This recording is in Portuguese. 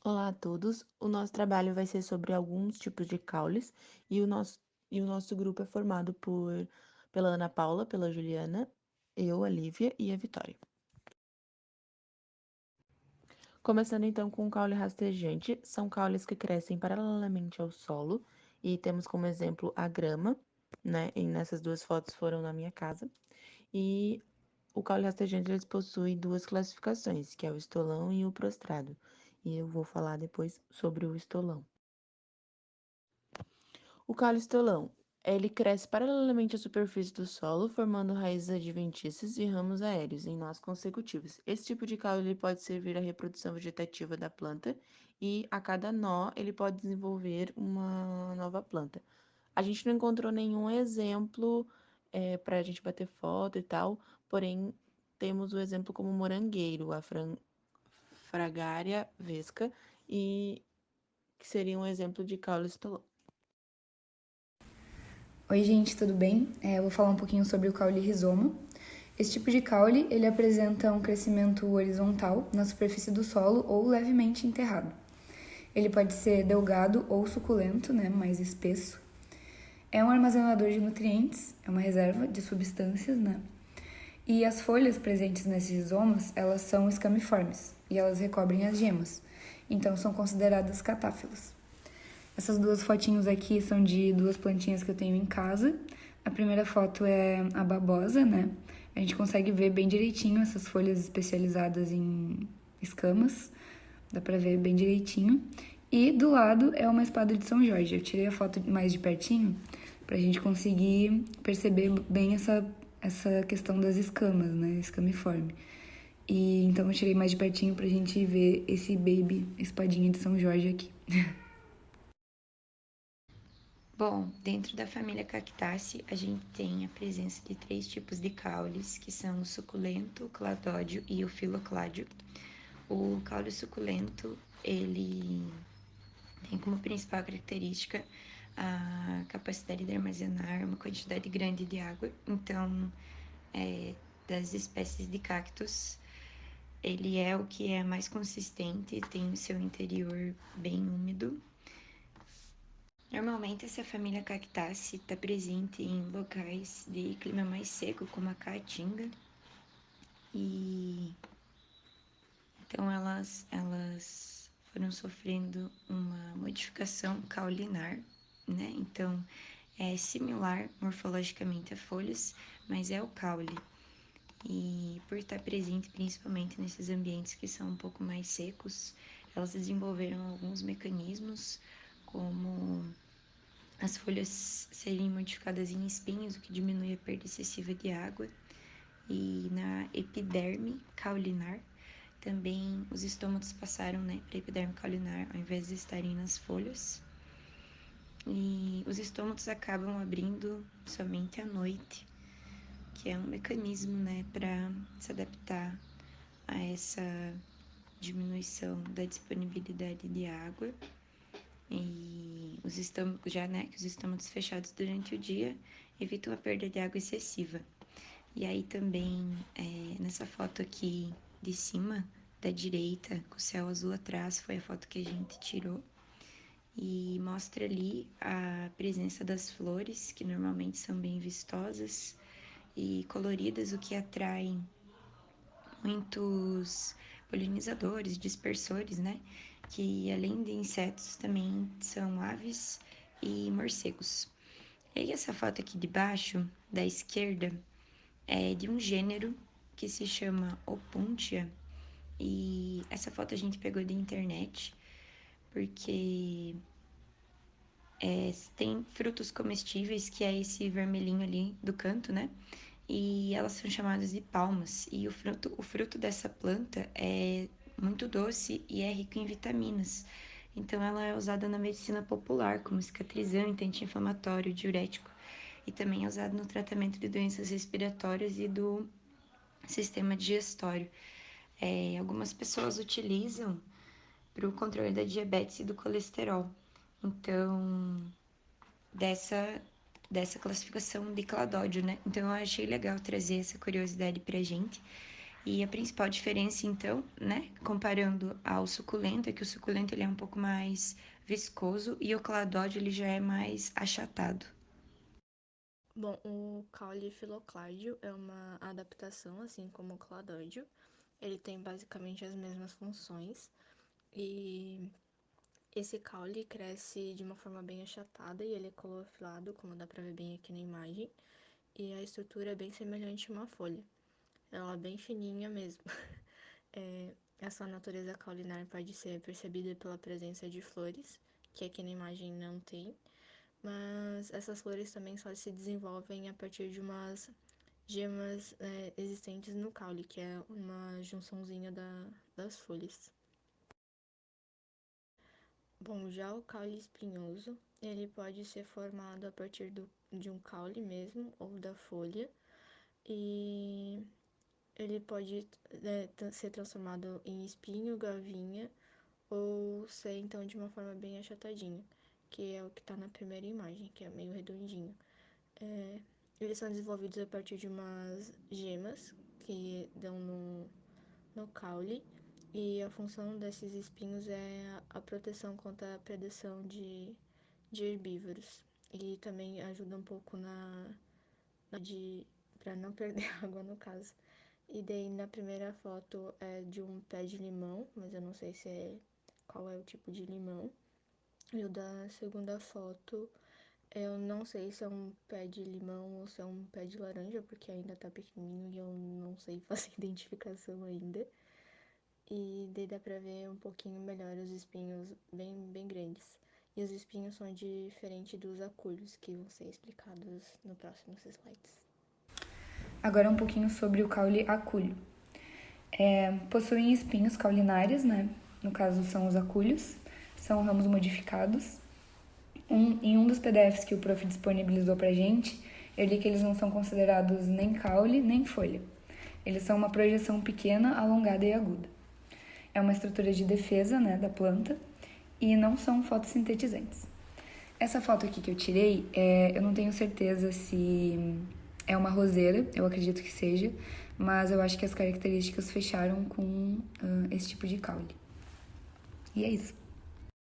Olá a todos. O nosso trabalho vai ser sobre alguns tipos de caules e o nosso grupo é formado pela Ana Paula, pela Juliana, eu, a Lívia e a Vitória. Começando então com o caule rastejante, são caules que crescem paralelamente ao solo e temos como exemplo a grama, né? E nessas duas fotos foram na minha casa. E o caule rastejante eles possuem duas classificações, que é o estolão e o prostrado. E eu vou falar depois sobre o estolão. O caule estolão, ele cresce paralelamente à superfície do solo, formando raízes adventícias e ramos aéreos em nós consecutivos. Esse tipo de caule ele pode servir à reprodução vegetativa da planta e a cada nó ele pode desenvolver uma nova planta. A gente não encontrou nenhum exemplo para a gente bater foto e tal, porém temos o exemplo como morangueiro, a Fragaria vesca, e que seria um exemplo de caule estolão. Oi, gente, tudo bem? Eu vou falar um pouquinho sobre o caule rizoma. Esse tipo de caule, ele apresenta um crescimento horizontal na superfície do solo ou levemente enterrado. Ele pode ser delgado ou suculento, né, mais espesso. É um armazenador de nutrientes, é uma reserva de substâncias, né? E as folhas presentes nesses rizomas, elas são escamiformes e elas recobrem as gemas, então são consideradas catáfilas. Essas duas fotinhos aqui são de duas plantinhas que eu tenho em casa. A primeira foto é a babosa, né? A gente consegue ver bem direitinho essas folhas especializadas em escamas. Dá pra ver bem direitinho. E do lado é uma espada de São Jorge. Eu tirei a foto mais de pertinho pra gente conseguir perceber bem essa questão das escamas, né? Escamiforme. E então eu tirei mais de pertinho pra gente ver esse baby espadinha de São Jorge aqui. Bom, dentro da família Cactaceae, a gente tem a presença de três tipos de caules, que são o suculento, o cladódio e o filocládio. O caule suculento, ele tem como principal característica a capacidade de armazenar uma quantidade grande de água. Então, das espécies de cactos, ele é o que é mais consistente, tem o seu interior bem úmido. Normalmente, essa família Cactaceae está presente em locais de clima mais seco, como a Caatinga, e então elas foram sofrendo uma modificação caulinar, né? Então, é similar morfologicamente a folhas, mas é o caule. E por estar presente principalmente nesses ambientes que são um pouco mais secos, elas desenvolveram alguns mecanismos, como as folhas serem modificadas em espinhos, o que diminui a perda excessiva de água. E na epiderme caulinar, também os estômatos passaram, né, para a epiderme caulinar ao invés de estarem nas folhas. E os estômatos acabam abrindo somente à noite, que é um mecanismo, né, para se adaptar a essa diminuição da disponibilidade de água. E os estômagos, já, né, que os estômagos fechados durante o dia evitam a perda de água excessiva. E aí também, nessa foto aqui de cima, da direita, com o céu azul atrás, foi a foto que a gente tirou. E mostra ali a presença das flores, que normalmente são bem vistosas e coloridas, o que atrai muitos polinizadores, dispersores, né? Que além de insetos também são aves e morcegos. E aí essa foto aqui de baixo, da esquerda, é de um gênero que se chama Opuntia. E essa foto a gente pegou da internet, porque tem frutos comestíveis, que é esse vermelhinho ali do canto, né? E elas são chamadas de palmas. E o fruto dessa planta é muito doce e é rico em vitaminas. Então, ela é usada na medicina popular como cicatrizante, anti-inflamatório, diurético. E também é usada no tratamento de doenças respiratórias e do sistema digestório. Algumas pessoas utilizam para o controle da diabetes e do colesterol. Então, dessa, dessa classificação de cladódio, né? Então, eu achei legal trazer essa curiosidade pra gente. E a principal diferença, então, né, comparando ao suculento, é que o suculento ele é um pouco mais viscoso e o cladódio ele já é mais achatado. Bom, o caule filocládio é uma adaptação, assim como o cladódio. Ele tem basicamente as mesmas funções e esse caule cresce de uma forma bem achatada e ele é clorofilado, como dá pra ver bem aqui na imagem. E a estrutura é bem semelhante a uma folha. Ela é bem fininha mesmo. Essa natureza caulinar pode ser percebida pela presença de flores, que aqui na imagem não tem, mas essas flores também só se desenvolvem a partir de umas gemas existentes no caule, que é uma junçãozinha das folhas. Bom, já o caule espinhoso, ele pode ser formado a partir de um caule mesmo, ou da folha, e ele pode ser transformado em espinho, gavinha, ou ser então de uma forma bem achatadinha, que é o que está na primeira imagem, que é meio redondinho. Eles são desenvolvidos a partir de umas gemas que dão no caule, e a função desses espinhos é a proteção contra a predação de herbívoros. E também ajuda um pouco para não perder água no caso. E daí na primeira foto é de um pé de limão, mas eu não sei qual é o tipo de limão. E o da segunda foto, eu não sei se é um pé de limão ou se é um pé de laranja, porque ainda tá pequenininho e eu não sei fazer identificação ainda. E daí dá pra ver um pouquinho melhor os espinhos bem grandes. E os espinhos são diferentes dos acúlios, que vão ser explicados no próximos slides. Agora um pouquinho sobre o caule acúleo. Possuem espinhos caulinares, né? No caso são os acúlios, são ramos modificados. Em um dos PDFs que o prof disponibilizou pra gente, eu li que eles não são considerados nem caule nem folha. Eles são uma projeção pequena, alongada e aguda. É uma estrutura de defesa, né, da planta e não são fotossintetizantes. Essa foto aqui que eu tirei, eu não tenho certeza se é uma roseira, eu acredito que seja, mas eu acho que as características fecharam com esse tipo de caule. E é isso.